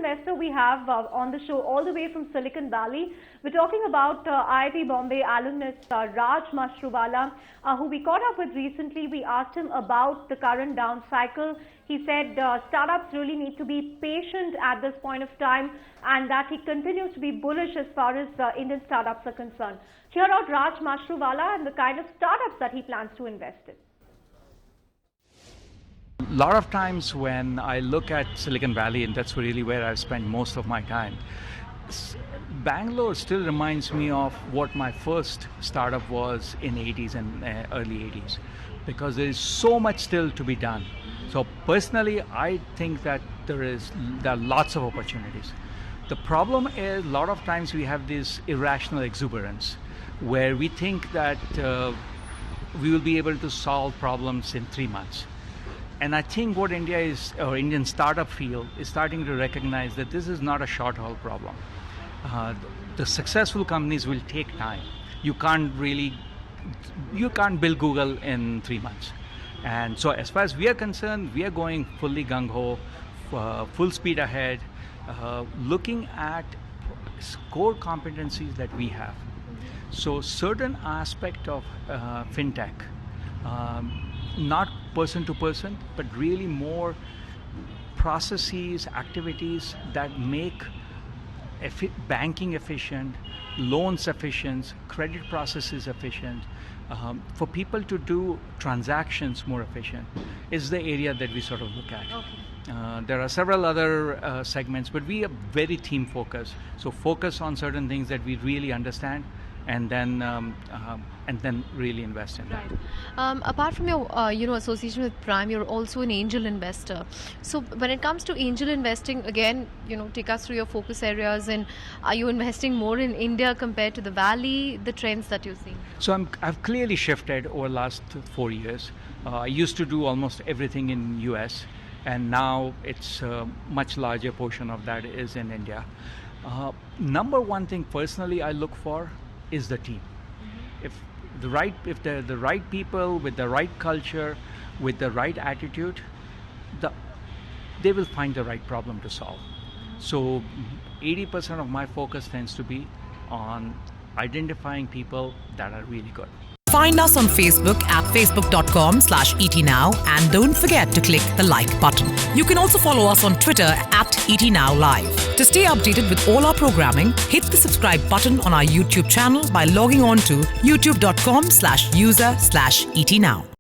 investor we have on the show all the way from Silicon Valley. We're talking about IIT Bombay alumnus Raj Mashruwala, who we caught up with recently. We asked him about the current down cycle. He said startups really need to be patient at this point of time, and that he continues to be bullish as far as Indian startups are concerned. Hear out Raj Mashruwala and the kind of startups that he plans to invest in. A lot of times when I look at Silicon Valley, and that's really where I've spent most of my time, Bangalore still reminds me of what my first startup was in 80s and early 80s, because there is so much still to be done. So personally, I think that there are lots of opportunities. The problem is a lot of times we have this irrational exuberance where we think that we will be able to solve problems in 3 months. And I think what Indian startup field is starting to recognize that this is not a short haul problem. The successful companies will take time. You can't build Google in 3 months. And so as far as we are concerned, we are going fully gung-ho, full speed ahead, looking at core competencies that we have. So certain aspect of fintech, not person to person, but really more processes, activities that make banking efficient, loans efficient, credit processes efficient, for people to do transactions more efficient is the area that we sort of look at. Okay. There are several other segments, but we are very theme focused. So focus on certain things that we really understand, and then really invest in that. Right. Apart from your association with Prime, you're also an angel investor. So when it comes to angel investing, again, take us through your focus areas, and are you investing more in India compared to the Valley, the trends that you're seeing? So I've clearly shifted over the last 4 years. I used to do almost everything in US, and now it's a much larger portion of that is in India. Number one thing personally I look for is the team. If they're the right people with the right culture, with the right attitude, they will find the right problem to solve. So 80% of my focus tends to be on identifying people that are really good. Find us on Facebook at facebook.com/etnow, and don't forget to click the like button. You can also follow us on Twitter at etnowlive. To stay updated with all our programming, hit the subscribe button on our YouTube channel by logging on to youtube.com/user/etnow.